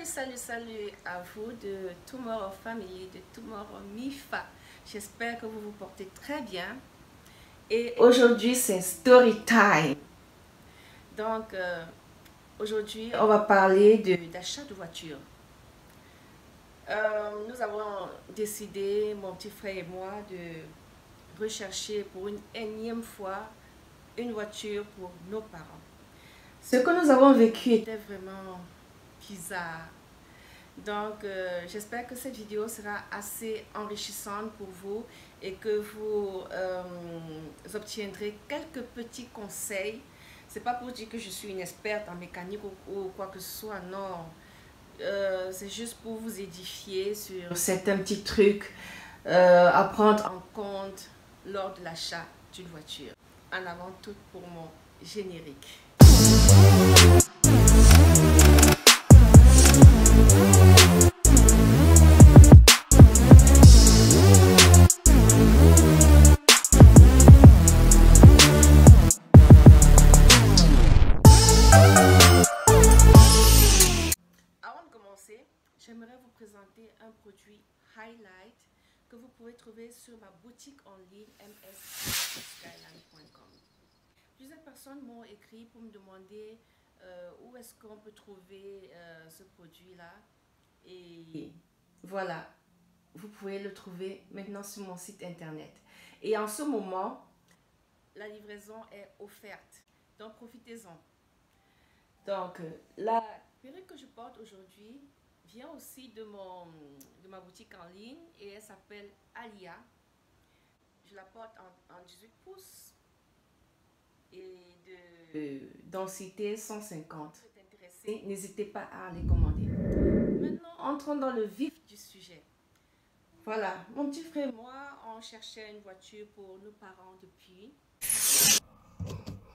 Salut à vous de Tomorrow Family, de Tomorrow Mifa. J'espère que vous vous portez très bien. Et aujourd'hui, c'est story time. Donc, aujourd'hui, on va parler d'achat de voiture. Nous avons décidé, mon petit frère et moi, de rechercher pour une énième fois une voiture pour nos parents. Ce que nous avons vécu était vraiment bizarre. Donc, j'espère que cette vidéo sera assez enrichissante pour vous et que vous obtiendrez quelques petits conseils. C'est pas pour dire que je suis une experte en mécanique ou quoi que ce soit, non. C'est juste pour vous édifier sur certains petits trucs à prendre en compte lors de l'achat d'une voiture. En avant tout pour mon générique. J'aimerais vous présenter un produit Highlight que vous pouvez trouver sur ma boutique en ligne ms-skyline.com. Plusieurs personnes m'ont écrit pour me demander où est-ce qu'on peut trouver ce produit-là. Et voilà, vous pouvez le trouver maintenant sur mon site internet. Et en ce moment, la livraison est offerte. Donc profitez-en. Donc la perruque que je porte aujourd'hui vient aussi de ma boutique en ligne et elle s'appelle Alia. Je la porte en 18 pouces et de densité 150. Si vous êtes intéressé, n'hésitez pas à les commander. Maintenant, entrons dans le vif du sujet. Voilà, mon petit frère et moi, on cherchait une voiture pour nos parents depuis.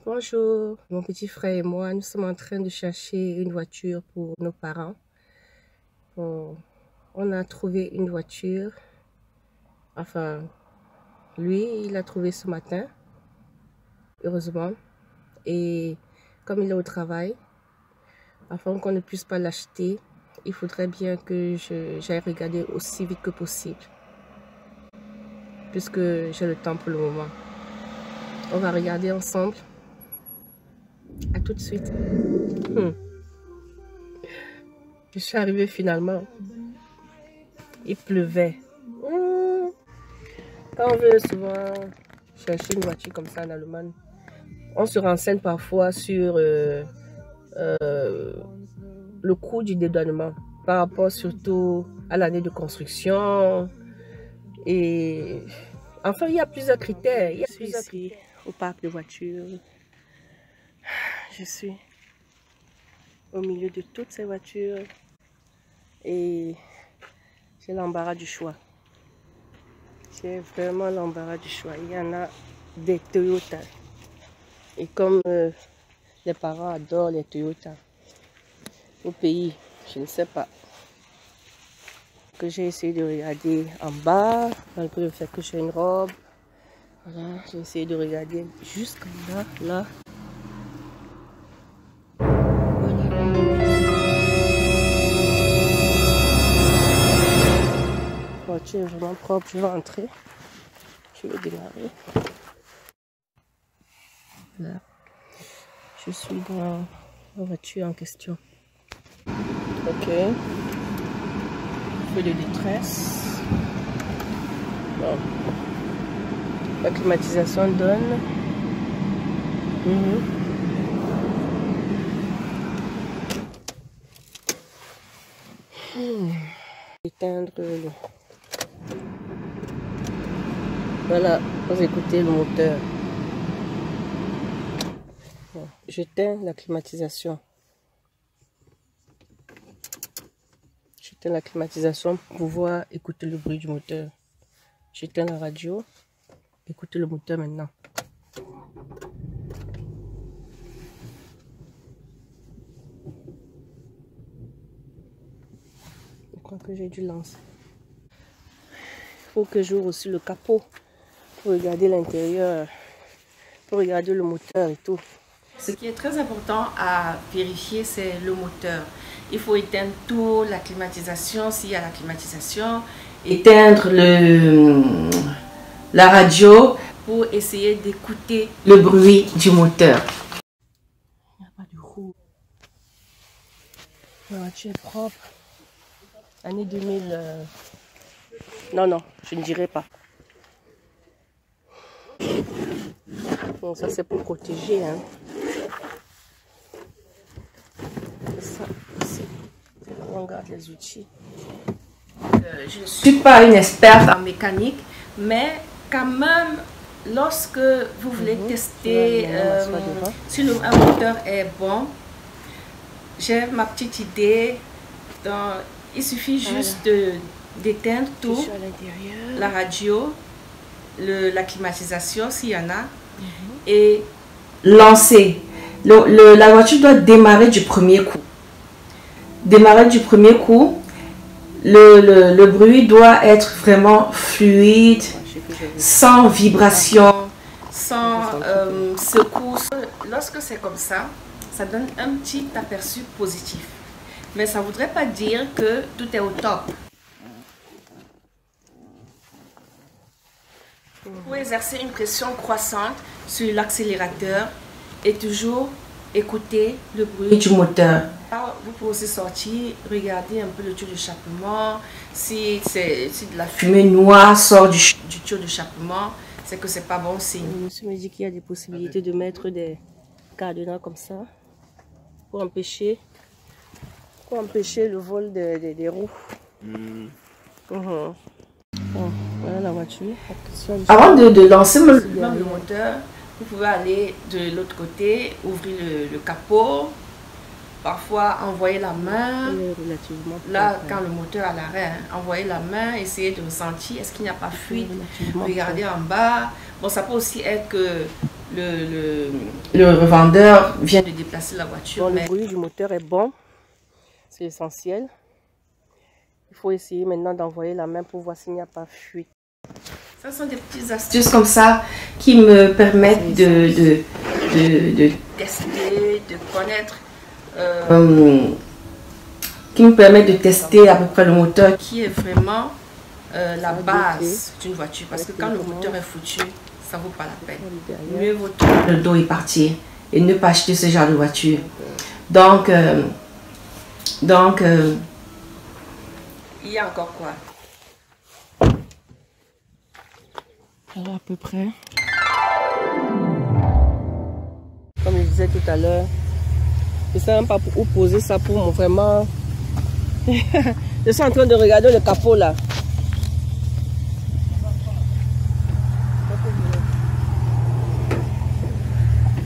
Bonjour, mon petit frère et moi, nous sommes en train de chercher une voiture pour nos parents. On a trouvé une voiture, enfin, lui, il l'a trouvé ce matin, heureusement. Et comme il est au travail, afin qu'on ne puisse pas l'acheter, il faudrait bien que j'aille regarder aussi vite que possible, puisque j'ai le temps pour le moment. On va regarder ensemble. À tout de suite. Je suis arrivée finalement. Il pleuvait. Quand on veut souvent chercher une voiture comme ça en Allemagne, on se renseigne parfois sur le coût du dédouanement par rapport surtout à l'année de construction. Et enfin, il y a plusieurs critères. Je suis ici au parc de voitures. Je suis au milieu de toutes ces voitures et j'ai l'embarras du choix. J'ai vraiment l'embarras du choix. Il y en a des Toyota. Et comme les parents adorent les Toyota, au pays, je ne sais pas, que j'ai essayé de regarder en bas, malgré le fait que j'ai une robe. Voilà, j'ai essayé de regarder jusqu'en bas, là. La voiture est vraiment propre, je vais entrer. Je vais démarrer. Là, je suis dans la voiture en question. Ok. Feu de détresse. Bon. La climatisation donne. Éteindre le... Voilà, vous écoutez le moteur. Bon, j'éteins la climatisation. J'éteins la climatisation pour pouvoir écouter le bruit du moteur. J'éteins la radio. Écoutez le moteur maintenant. Je crois que j'ai dû lancer. Il faut que j'ouvre aussi le capot pour regarder l'intérieur, pour regarder le moteur et tout. Ce qui est très important à vérifier, c'est le moteur. il faut éteindre tout, la climatisation, s'il y a la climatisation, éteindre la radio pour essayer d'écouter le bruit du moteur. Il n'y a pas de roue. La voiture est propre. Année 2000. Non, non, je ne dirais pas. Bon, ça c'est pour protéger. Hein. Ça, ici. On regarde les outils. Je ne suis pas une experte en mécanique, mais quand même, lorsque vous voulez tester si un moteur est bon, j'ai ma petite idée. Donc, il suffit juste d'éteindre tout, la radio, la climatisation s'il y en a, et lancer. La voiture doit démarrer du premier coup. Démarrer du premier coup, le bruit doit être vraiment fluide, sans vibration, sans secousse. Lorsque c'est comme ça, ça donne un petit aperçu positif. Mais ça ne voudrait pas dire que tout est au top. Pour exercer une pression croissante sur l'accélérateur et toujours écouter le bruit du moteur. Vous pouvez aussi sortir, regarder un peu le tuyau d'échappement. Si de la fumée noire sort du tuyau d'échappement, c'est que c'est pas bon signe. Le monsieur me dit qu'il y a des possibilités de mettre des cadenas comme ça pour empêcher le vol des roues. Bon, voilà la voiture. Avant de lancer le moteur, vous pouvez aller de l'autre côté, ouvrir le capot, parfois envoyer la main. Là, quand le moteur est à l'arrêt, envoyer la main, essayer de ressentir est-ce qu'il n'y a pas fuite, regarder en bas. Bon, ça peut aussi être que le revendeur vient de déplacer la voiture. Bon, le bruit du moteur est bon, c'est essentiel. Il faut essayer maintenant d'envoyer la main pour voir s'il n'y a pas fuite. Ce sont des petites astuces comme ça qui me permettent de tester, de connaître, qui me permettent de tester à peu près le moteur qui est vraiment la base d'une voiture. Parce que quand le moteur est foutu, ça ne vaut pas la peine. Mieux vaut tourner le dos et partir et ne pas acheter ce genre de voiture. Donc il y a encore quoi? Voilà à peu près. Comme je disais tout à l'heure, je ne sais même pas où poser ça pour vraiment... Je suis en train de regarder le capot là.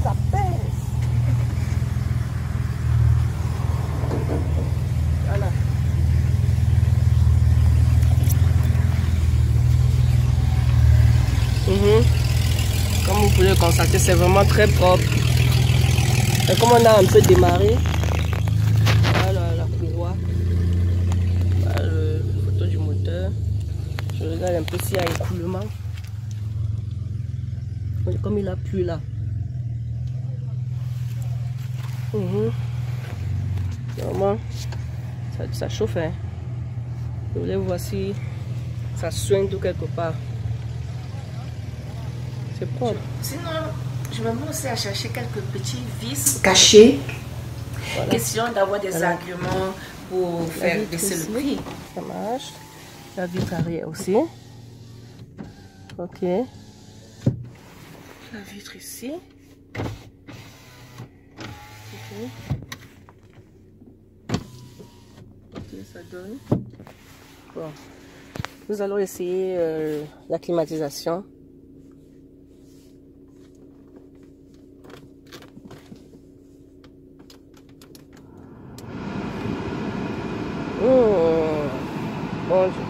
Ça pèse. Voilà. Comme vous pouvez le constater, c'est vraiment très propre. Et comme on a un peu démarré, voilà la courroie, voilà le photo du moteur. Je regarde un peu s'il y a écoulement. Comme il a plu là. Vraiment, ça chauffe. Hein. Je voulais voir si ça soigne tout quelque part. C'est propre. Sinon, je me mets aussi à chercher quelques petits vis cachés. Voilà. Question d'avoir des arguments pour faire baisser le prix. Ça marche. La vitre arrière aussi. Ok. La vitre ici. Ok. Ok, ça donne. Bon. Nous allons essayer la climatisation. Bon Dieu.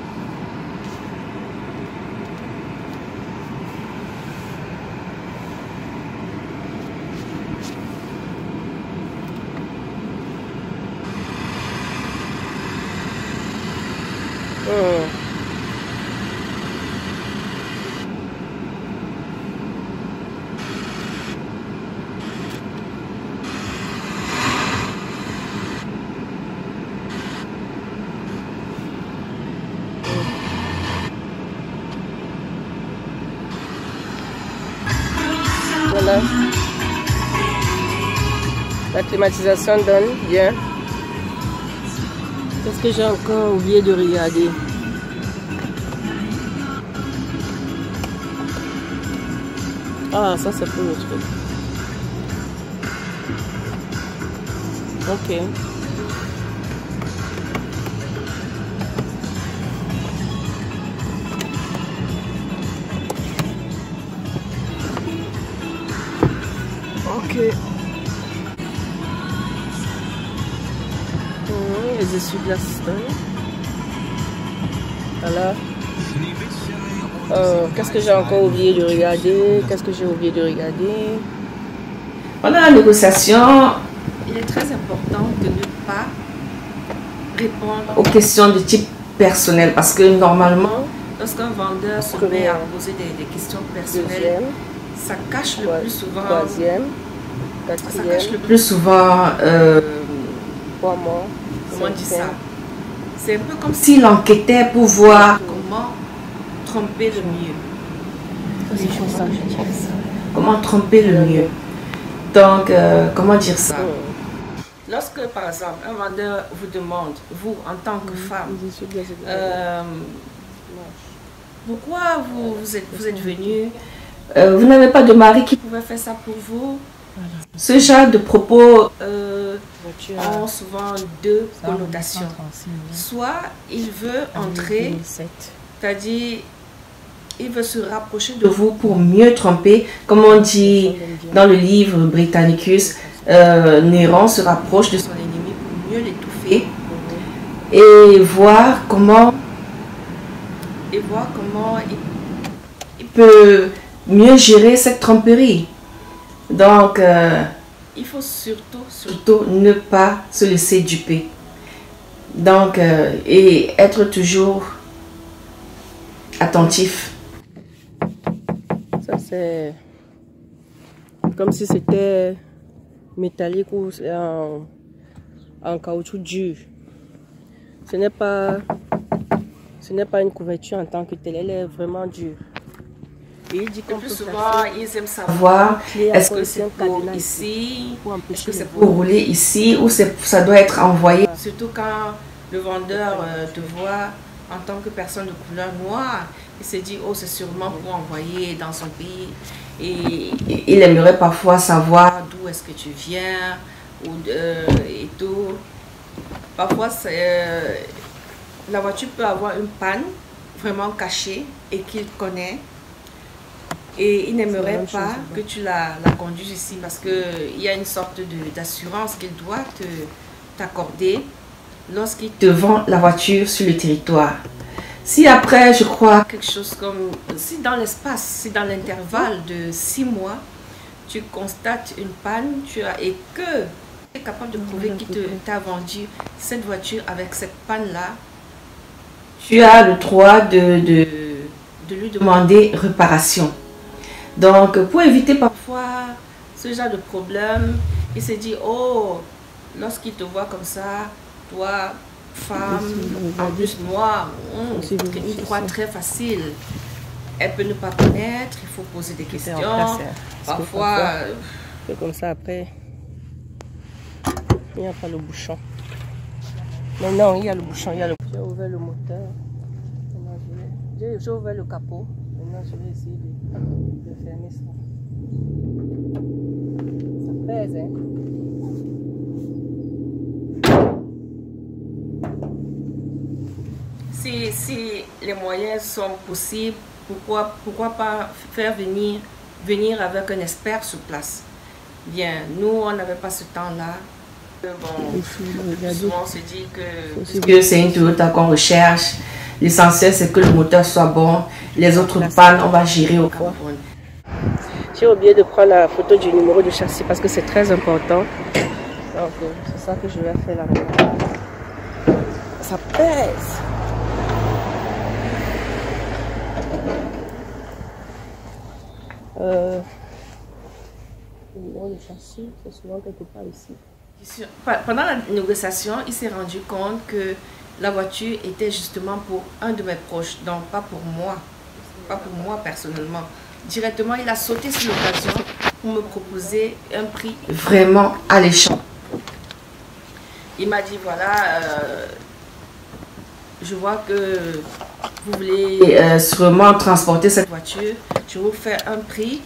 Voilà. La climatisation donne bien. Qu'est-ce que j'ai encore oublié de regarder? Ah, ça c'est pour le truc. Ok. Ok. Les essuie-glaces. Voilà. Qu'est-ce que j'ai encore oublié de regarder? Qu'est-ce que j'ai oublié de regarder? Pendant la négociation, il est très important de ne pas répondre aux questions de type personnel parce que normalement, lorsqu'un vendeur se met à poser des questions personnelles, ça cache le plus souvent. Troisième. Ça cache le plus souvent. Comment on dit ça? C'est un peu comme s'il enquêtait pour voir comment tromper le mieux. Comment tromper le mieux. Donc, comment dire ça? Lorsque, par exemple, un vendeur vous demande, vous, en tant que femme, pourquoi vous êtes venu, vous n'avez pas de mari qui pouvait faire ça pour vous? Ce genre de propos ont souvent deux connotations. Soit il veut entrer, c'est-à-dire il veut se rapprocher de vous pour mieux tromper, comme on dit dans le livre Britannicus, Néron se rapproche de son ennemi pour mieux l'étouffer et voir comment il peut mieux gérer cette tromperie. Donc, il faut surtout ne pas se laisser duper. Donc, et être toujours attentif. Ça, c'est comme si c'était métallique ou en caoutchouc dur. Ce n'est pas une couverture en tant que telle, elle est vraiment dure. Et il dit qu'on peut souvent, ils aiment savoir est-ce que c'est pour ici, est-ce que c'est pour rouler ici ou ça doit être envoyé. Surtout quand le vendeur te voit en tant que personne de couleur noire, il se dit oh c'est sûrement pour envoyer dans son pays et il aimerait parfois savoir d'où est-ce que tu viens et tout. Parfois la voiture peut avoir une panne vraiment cachée et qu'il connaît. Et il n'aimerait pas que tu la conduises ici parce qu'il y a une sorte d'assurance qu'il doit t'accorder lorsqu'il te vend la voiture sur le territoire. Si après, je crois, quelque chose comme, si dans l'espace, si dans l'intervalle de 6 mois, tu constates une panne et que tu es capable de prouver qu'il t'a vendu cette voiture avec cette panne-là, tu as le droit de lui demander réparation. Donc, pour éviter parfois ce genre de problème, il se dit, oh, lorsqu'il te voit comme ça, toi, femme, en plus noire, une croix très facile. Elle peut ne pas connaître, il faut poser des questions. Parfois, c'est comme ça après, il n'y a pas le bouchon. Mais non, il y a le bouchon, il y a le... J'ai ouvert le moteur, j'ai ouvert le capot. Maintenant, je vais essayer de fermer ça. Ça pèse, hein? Si les moyens sont possibles, pourquoi pas faire venir avec un expert sur place? Bien, nous, on n'avait pas ce temps-là. Bon, souvent, on se dit que c'est une Toyota qu'on recherche. L'essentiel, c'est que le moteur soit bon. Les autres pannes, on va gérer au Cameroun. J'ai oublié de prendre la photo du numéro de châssis parce que c'est très important. Donc, c'est ça que je vais faire là maintenant. Ça pèse. Le numéro de châssis, c'est souvent quelque part ici. Pendant la négociation, il s'est rendu compte que la voiture était justement pour un de mes proches, donc pas pour moi personnellement. Directement, il a sauté sur l'occasion pour me proposer un prix vraiment alléchant. Il m'a dit, voilà, je vois que vous voulez sûrement transporter cette voiture. Je vais vous faire un prix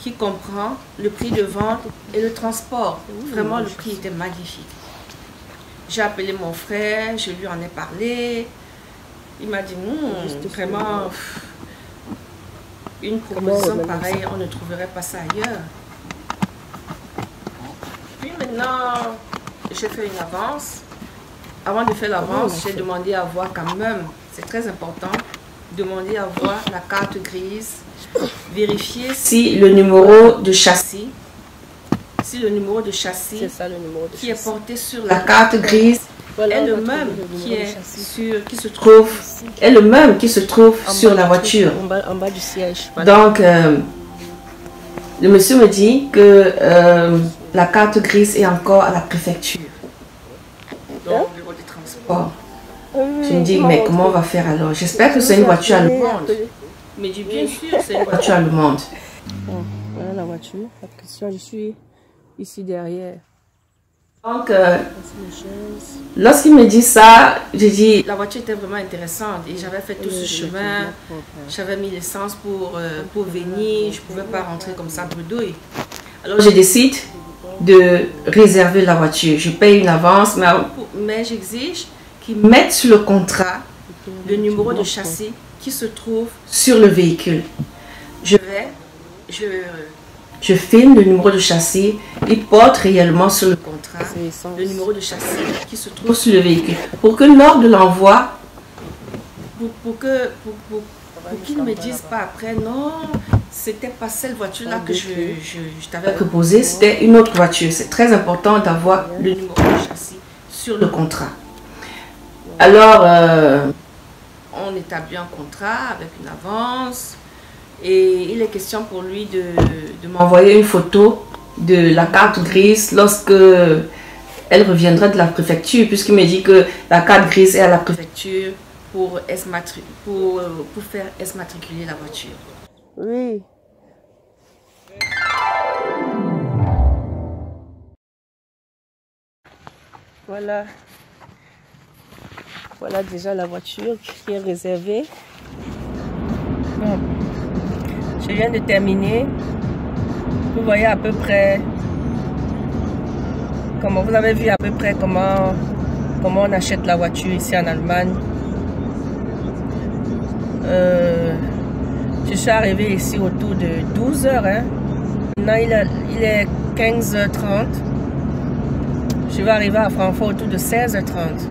qui comprend le prix de vente et le transport. Vraiment, le prix était magnifique. J'ai appelé mon frère, je lui en ai parlé. Il m'a dit, vraiment, une proposition pareille, on ne trouverait pas ça ailleurs. Puis maintenant, j'ai fait une avance. Avant de faire l'avance, j'ai demandé à voir quand même, c'est très important, demander à voir la carte grise, vérifier si le numéro de châssis, qui est porté sur la carte grise est le même qui se trouve sur la voiture. En bas du siège. Donc, le monsieur me dit que la carte grise est encore à la préfecture. Donc, le bureau de transport. Je me dis, mais comment on va faire alors? J'espère que c'est une voiture allemande. Mais je dis, bien sûr, c'est une voiture allemande. Voilà la voiture. Je suis ici derrière. Donc, lorsqu'il me dit ça, j'ai dit, la voiture était vraiment intéressante et j'avais fait tout ce chemin, j'avais mis l'essence pour venir, je ne pouvais pas rentrer comme ça bredouille. Alors, je décide de réserver la voiture. Je paye une avance, mais j'exige qu'ils mettent sur le contrat le numéro de châssis qui se trouve sur le véhicule. Je filme le numéro de châssis, il porte réellement sur le contrat le numéro de châssis qui se trouve sur le véhicule. Pour que lors de l'envoi, pour qu'ils ne me disent pas après, non, c'était pas cette voiture-là que je t'avais proposé, c'était une autre voiture. C'est très important d'avoir le numéro de châssis sur le contrat. Alors, on établit un contrat avec une avance. Et il est question pour lui de m'envoyer une photo de la carte grise lorsque elle reviendra de la préfecture, puisqu'il me dit que la carte grise est à la préfecture pour faire exmatriculer la voiture. Oui. Voilà. Voilà déjà la voiture qui est réservée. Bon. Je viens de terminer. Vous voyez à peu près comment vous avez vu à peu près comment on achète la voiture ici en Allemagne. Je suis arrivée ici autour de 12 h. Hein. Maintenant il est 15h30. Je vais arriver à Francfort autour de 16h30.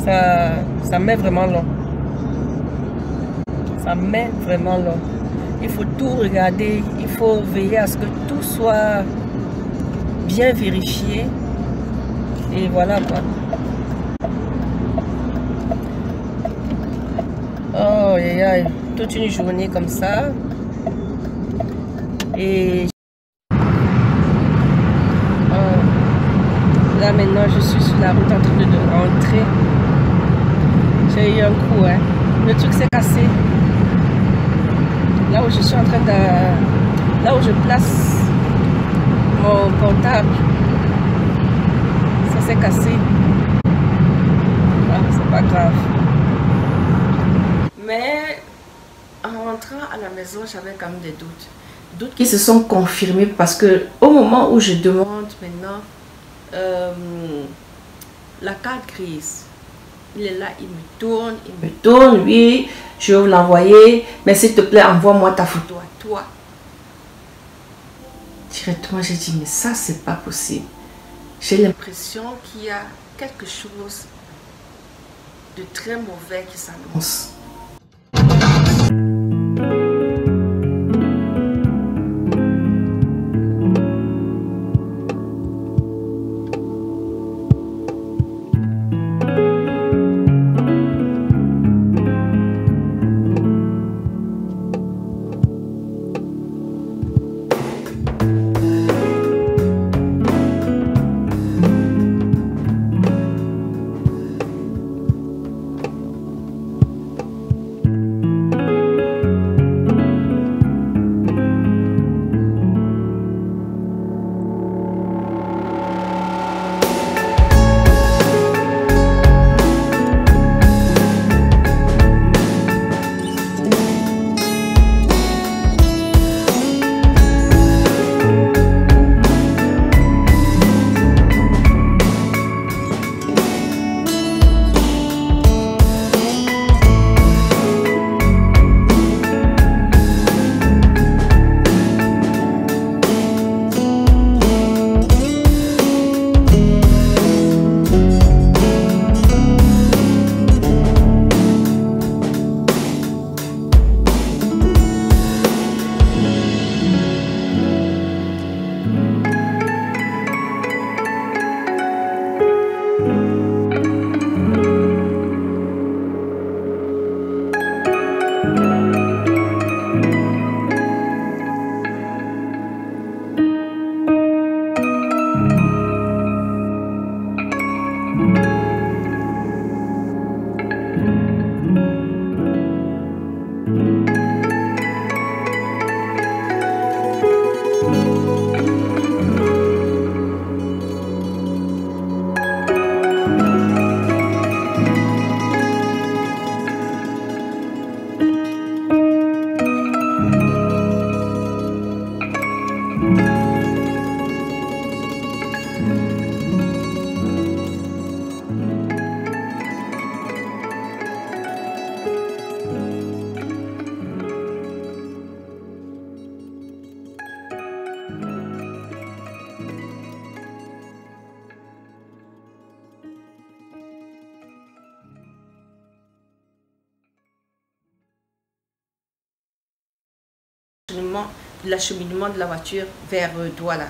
Ça met vraiment long. Ça met vraiment long. Il faut tout regarder, il faut veiller à ce que tout soit bien vérifié. Et voilà quoi. Oh, aïe, aïe, toute une journée comme ça. Et là maintenant je suis sur la route en train de rentrer. J'ai eu un coup, hein. Le truc s'est cassé. Là où je suis en train de... Là où je place mon portable, ça s'est cassé. Ah, c'est pas grave. Mais en rentrant à la maison, j'avais quand même des doutes. Doutes qui se sont confirmés parce que au moment où je demande maintenant la carte grise, il est là, il me tourne, oui, je vais vous l'envoyer, mais s'il te plaît, envoie-moi ta photo à toi. Directement, j'ai dit, mais ça, c'est pas possible. J'ai l'impression qu'il y a quelque chose de très mauvais qui s'annonce. l'acheminement de la voiture vers Douala.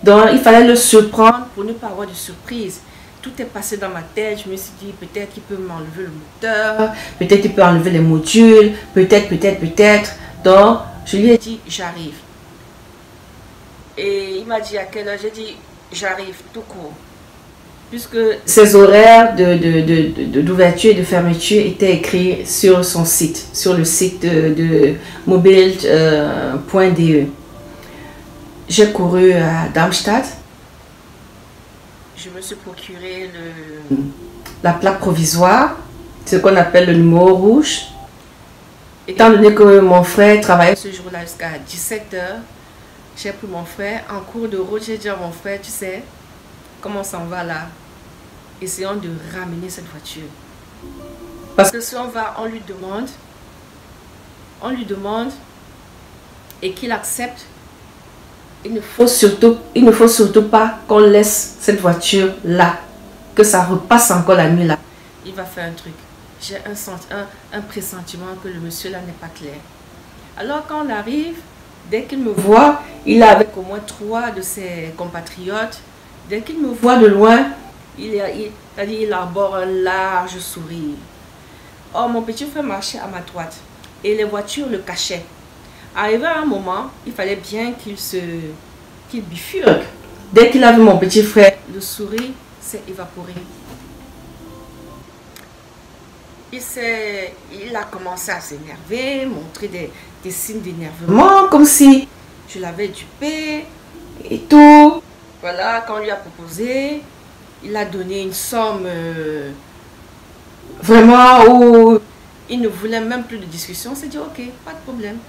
Donc il fallait le surprendre pour ne pas avoir de surprise. Tout est passé dans ma tête, je me suis dit peut-être qu'il peut m'enlever le moteur, peut-être qu'il peut enlever les modules, peut-être. Donc je lui ai dit j'arrive. Et il m'a dit à quelle heure, j'ai dit j'arrive tout court. Puisque ses horaires d'ouverture et de fermeture étaient écrits sur son site, sur le site de mobile.de. J'ai couru à Darmstadt. Je me suis procuré la plaque provisoire, ce qu'on appelle le numéro rouge. Étant donné que mon frère travaillait ce jour-là jusqu'à 17 h, j'ai pris mon frère en cours de route. J'ai dit à mon frère, tu sais, comment on s'en va là? Essayons de ramener cette voiture. Parce que si on va, on lui demande et qu'il accepte. Il ne faut surtout pas qu'on laisse cette voiture là, que ça repasse encore la nuit là. Il va faire un truc. J'ai un pressentiment que le monsieur là n'est pas clair. Alors quand on arrive, dès qu'il me voit, il est avec au moins 3 de ses compatriotes. Dès qu'il me voit de loin, il arbore un large sourire. Oh, mon petit frère marchait à ma droite et les voitures le cachaient. Arrivé à un moment, il fallait bien qu'il bifurque. Dès qu'il a vu mon petit frère, le sourire s'est évaporé. Il a commencé à s'énerver, montrer des signes d'énervement, comme si je l'avais dupé et tout. Voilà, quand on lui a proposé, il a donné une somme vraiment où il ne voulait même plus de discussion. On s'est dit ok, pas de problème.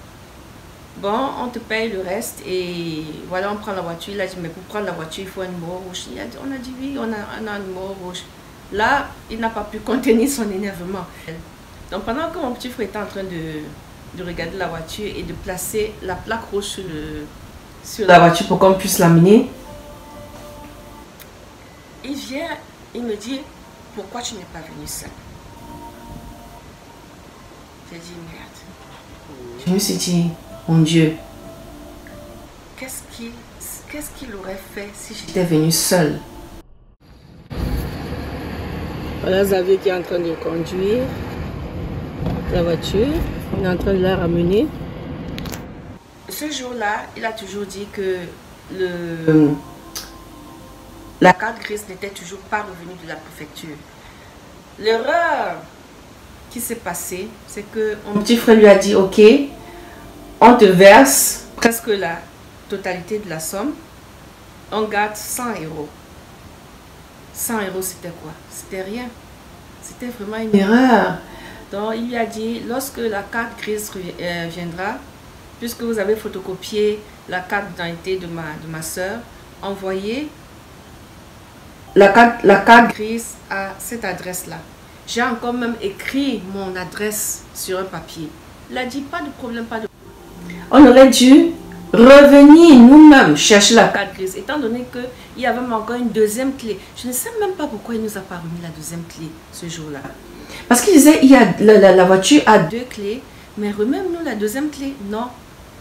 Bon, on te paye le reste et voilà, on prend la voiture. Il a dit mais pour prendre la voiture, il faut un numéro rouge. On a dit oui, on a un numéro rouge. Là, il n'a pas pu contenir son énervement. Donc pendant que mon petit frère était en train de regarder la voiture et de placer la plaque rouge sur la voiture pour qu'on puisse l'amener, il vient, il me dit, pourquoi tu n'es pas venu seul? J'ai dit, merde. Je me suis dit, mon Dieu, qu'est-ce qu'il aurait fait si j'étais venue seule? Voilà Xavier qui est en train de conduire la voiture. On est en train de la ramener. Ce jour-là, il a toujours dit que la carte grise n'était toujours pas revenue de la préfecture. L'erreur qui s'est passée, c'est que mon petit frère lui a dit, ok, on te verse presque la totalité de la somme, on garde 100 €. 100 € c'était quoi? C'était rien. C'était vraiment une erreur. Donc il lui a dit, lorsque la carte grise viendra, puisque vous avez photocopié la carte d'identité de ma soeur, envoyez la carte grise à cette adresse-là. J'ai encore même écrit mon adresse sur un papier. Il a dit, pas de problème, pas de problème. On aurait dû revenir nous-mêmes chercher la carte grise, étant donné qu'il y avait encore une deuxième clé. Je ne sais même pas pourquoi il nous a pas remis la deuxième clé ce jour-là. Parce qu'il disait, la voiture a 2 clés, mais remets-nous la deuxième clé. Non.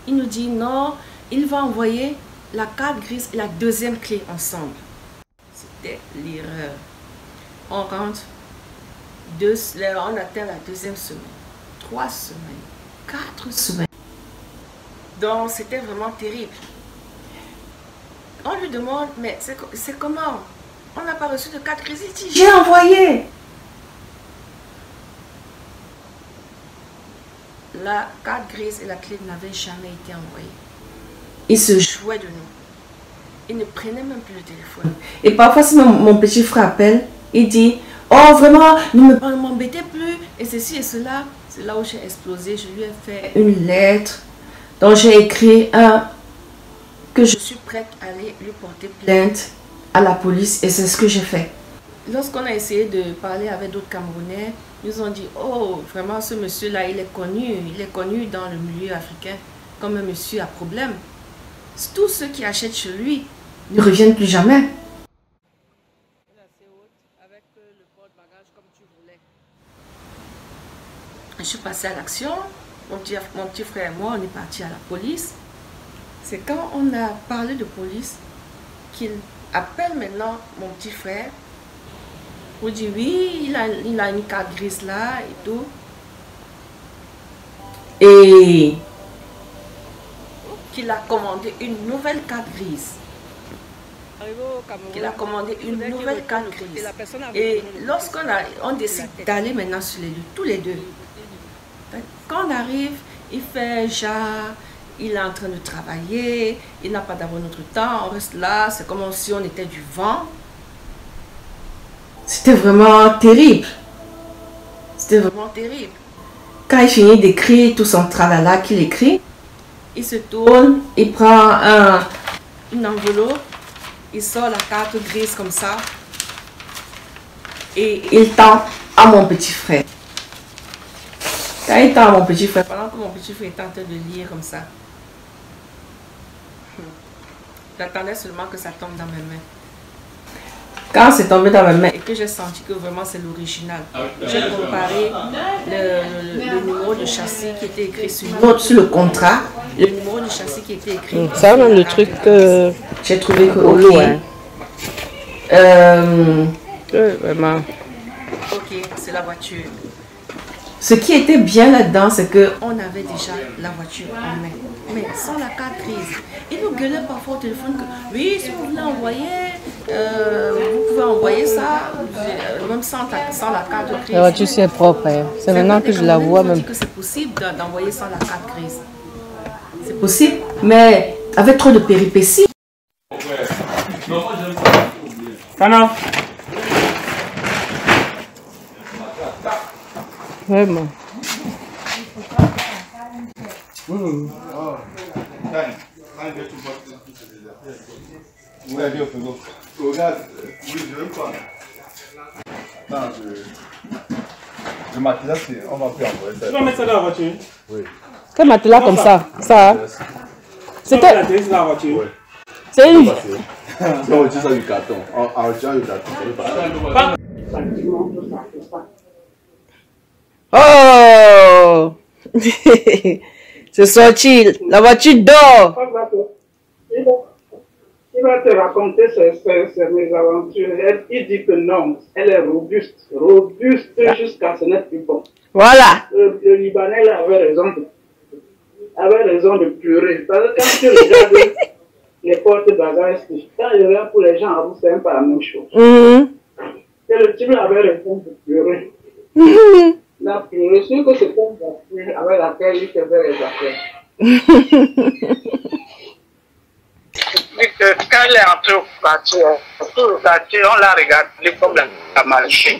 Il nous dit non, il va envoyer la carte grise et la deuxième clé ensemble. C'était l'erreur. On rentre, on atteint la deuxième semaine, 3 semaines, 4 semaines. Donc c'était vraiment terrible. On lui demande, mais c'est comment? On n'a pas reçu de carte grise. Il dit, j'ai envoyé. La carte grise et la clé n'avaient jamais été envoyées. Il se jouait de nous. Il ne prenait même plus le téléphone. Et parfois, si mon petit frère appelle, il dit, oh vraiment, ne m'embêtez plus, et ceci et cela. C'est là où j'ai explosé. Je lui ai fait une lettre dont j'ai écrit que je suis prête à aller lui porter plainte à la police, et c'est ce que j'ai fait. Lorsqu'on a essayé de parler avec d'autres Camerounais, ils nous ont dit, oh vraiment ce monsieur-là, il est connu dans le milieu africain comme un monsieur à problème. Tous ceux qui achètent chez lui ne reviennent plus jamais. Je suis passée à l'action. Mon petit frère et moi, on est partis à la police. C'est quand on a parlé de police qu'il appelle maintenant mon petit frère pour dire oui, il a une carte grise là et tout. Et qu'il a commandé une nouvelle carte grise. Il a commandé une nouvelle carte grise. Et lorsqu'on décide d'aller maintenant sur les lieux, tous les deux, quand on arrive, il fait genre, il est en train de travailler, il n'a pas d'avoir notre temps, on reste là, c'est comme si on était du vent. C'était vraiment terrible. C'était vraiment terrible. Quand il finit d'écrire tout son tralala qu'il écrit, il se tourne, il prend une enveloppe, il sort la carte grise comme ça et il tend à mon petit frère. Quand il tend à mon petit frère, pendant que mon petit frère est en train de lire comme ça, j'attendais seulement que ça tombe dans mes mains. Quand c'est tombé dans mes mains et que j'ai senti que vraiment c'est l'original, j'ai comparé le numéro de châssis qui était écrit sur le contrat, le numéro de châssis qui était écrit. Ça, même le truc que j'ai trouvé que au loin. Vraiment. Ok, c'est la voiture. Ce qui était bien là-dedans, c'est qu'on avait déjà la voiture en main. Mais sans la carte grise. Il nous gueulait parfois au téléphone que oui, si vous voulez envoyer, vous pouvez envoyer ça, même sans la carte grise. La voiture c'est propre. Hein. C'est maintenant que je la vois même. Que c'est possible d'envoyer sans la carte grise. C'est possible, mais avec trop de péripéties. Cana. Vraiment. Regarde, oui, je veux pas. Non, le matelas, on va plus envoyer ça. Tu vas mettre ça dans la voiture? Oui. Quel matelas comme ça? Ça? C'était. La voiture. Oui. C'est une. On retire ça du carton. En retirant du carton, ça veut pas. Oh! C'est sorti. La voiture dort. Il va te raconter ses mésaventures. Il dit que non, elle est robuste jusqu'à ce n'est plus bon. Voilà. Le Libanais là, avait raison de pleurer. Parce que quand tu regardes les portes bagages, quand il regarde pour les gens, c'est un peu la même chose. Et le type avait raison de pleurer. Il a pleuré sur que c'était une voiture avec laquelle il faisait les affaires. Quand elle est entrée au quartier, on l'a regardé comme la marché.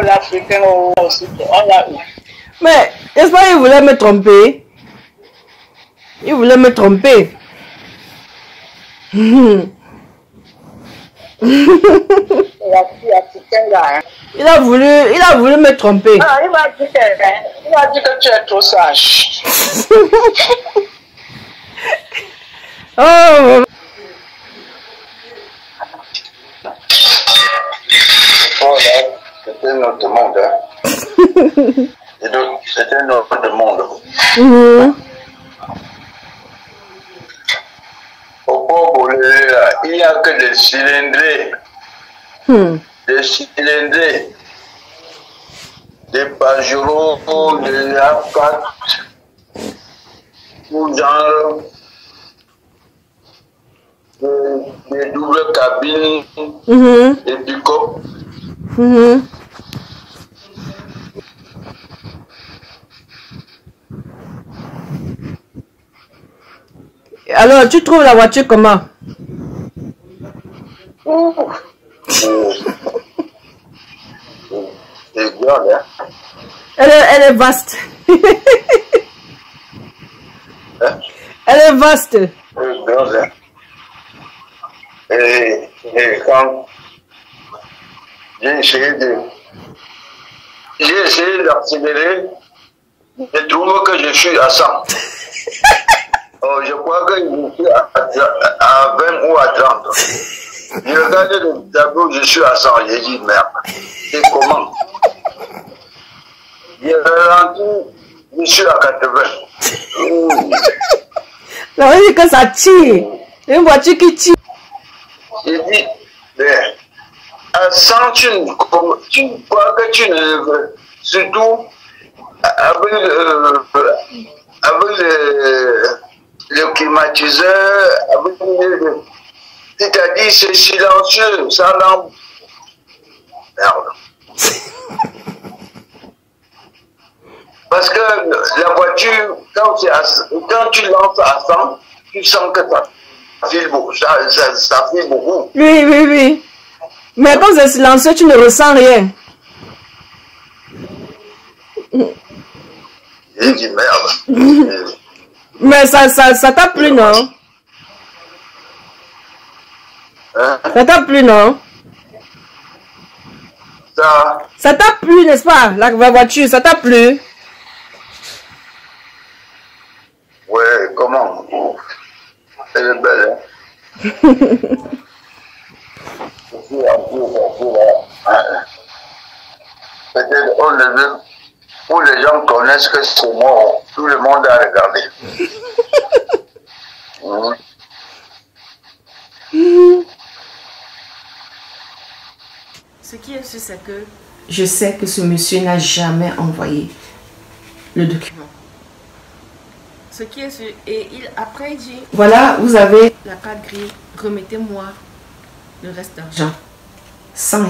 L'Africain aussi, on l'a eu. Mais, n'est-ce pas, il voulait me tromper? Il voulait me tromper. Il a voulu me tromper. Ah, il m'a dit que tu es trop sage. Oh. Oh là, c'était notre monde. Hein. C'était notre monde. Au Congo, il n'y a que des cylindrés. Des cylindrés. Des Pajero, des A4, ou genre des doubles cabines, des pick-up. Alors, tu trouves la voiture comment? C'est grande, hein? Elle est vaste. Elle est vaste. C'est grande, hein? Et quand j'ai essayé d'accélérer, je trouve que je suis à 100. Oh, je crois que je suis à 20 ou à 30. Je regarde le tableau, je suis à 100. J'ai dit, merde, c'est comment? Il ralentit, je suis à 80. Ça veut dire que ça tire. Une voiture qui tire. Il dit, mais à 100, tu crois que tu ne veux. Surtout avec le climatiseur, c'est-à-dire c'est silencieux, ça lampe. Merde. Parce que la voiture, quand tu lances à 100, tu sens que ça file beaucoup. Ça file beaucoup. Oui, oui, oui. Mais quand c'est silencieux, tu ne ressens rien. J'ai dit merde. Mais ça t'a plu, non? Hein? Ça t'a plu, non? Ça t'a plu, n'est-ce pas? La voiture, ça t'a plu? Ouais, comment? Elle est belle, hein? Peut-être on le veut, où les gens connaissent que c'est moi, tout le monde a regardé. Ce qui est sûr, c'est que je sais que ce monsieur n'a jamais envoyé le document. Ce qui est sûr, et après il dit, voilà, vous avez la carte grise, remettez-moi le reste d'argent. 100 €.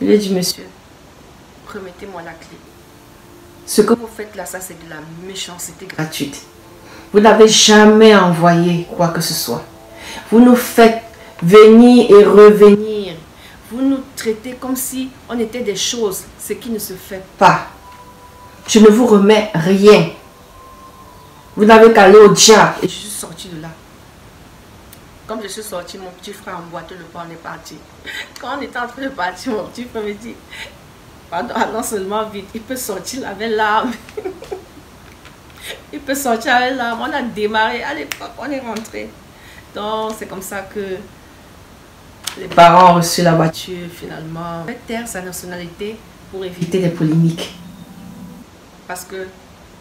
Il a dit, monsieur, remettez-moi la clé. Ce que vous faites là, ça c'est de la méchanceté gratuite. Vous n'avez jamais envoyé quoi que ce soit. Vous nous faites venir et revenir. Vous nous traitez comme si on était des choses, ce qui ne se fait pas. Je ne vous remets rien. Vous n'avez qu'à aller au diable. Et je suis sortie de là. Comme je suis sortie, mon petit frère emboîtait le pas, on est parti. Quand on était en train de partir, mon petit frère me dit, pardon, non seulement vite, il peut sortir avec l'arme. Il peut sortir avec l'arme. On a démarré, à l'époque, on est rentré. Donc, c'est comme ça que les parents ont reçu la voiture, finalement. Il taire sa nationalité pour éviter des polémiques. Parce que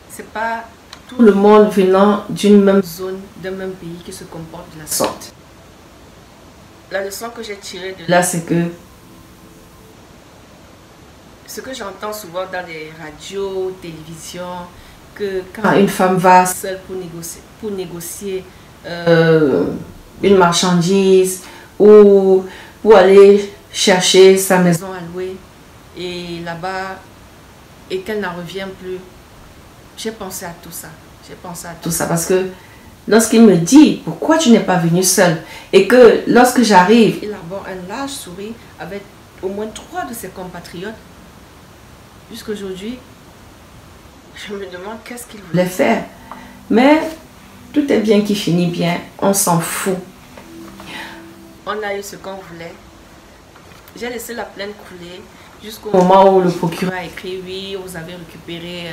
c'est pas tout le monde venant d'une même zone, d'un même pays qui se comporte de la sorte. La leçon que j'ai tirée de là, c'est que ce que j'entends souvent dans les radios, télévisions, que quand une femme va seule pour négocier une marchandise ou pour aller chercher sa maison à louer et là-bas et qu'elle n'en revient plus, j'ai pensé à tout ça. J'ai pensé à tout ça parce que lorsqu'il me dit pourquoi tu n'es pas venu seul et que lorsque j'arrive, il aborde un large sourire avec au moins 3 de ses compatriotes. Jusqu'aujourd'hui, je me demande qu'est-ce qu'il voulait faire. Mais tout est bien qui finit bien, on s'en fout. On a eu ce qu'on voulait. J'ai laissé la plainte couler jusqu'au moment où le procureur a écrit oui, vous avez récupéré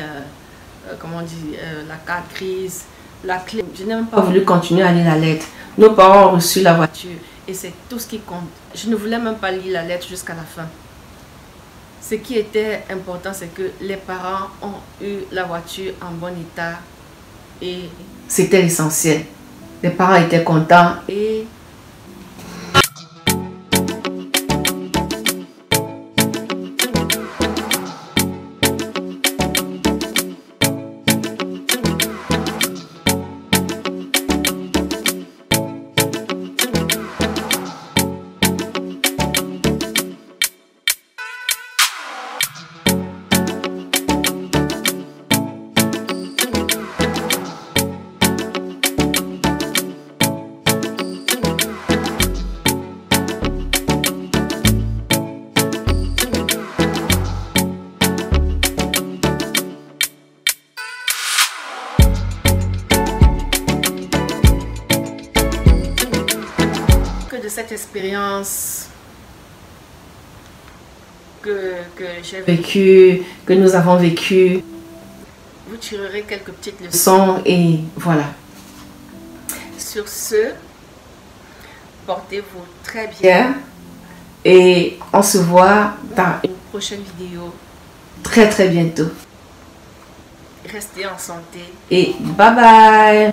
comment on dit, la carte grise, la clé. Je n'ai même pas voulu continuer à lire la lettre. Nos parents ont reçu la voiture et c'est tout ce qui compte. Je ne voulais même pas lire la lettre jusqu'à la fin. Ce qui était important, c'est que les parents ont eu la voiture en bon état et c'était l'essentiel. Les parents étaient contents et de cette expérience que j'ai vécue, que nous avons vécue, vous tirerez quelques petites leçons et voilà. Sur ce, portez-vous très bien et on se voit dans une prochaine vidéo très bientôt. restez en santé et bye bye.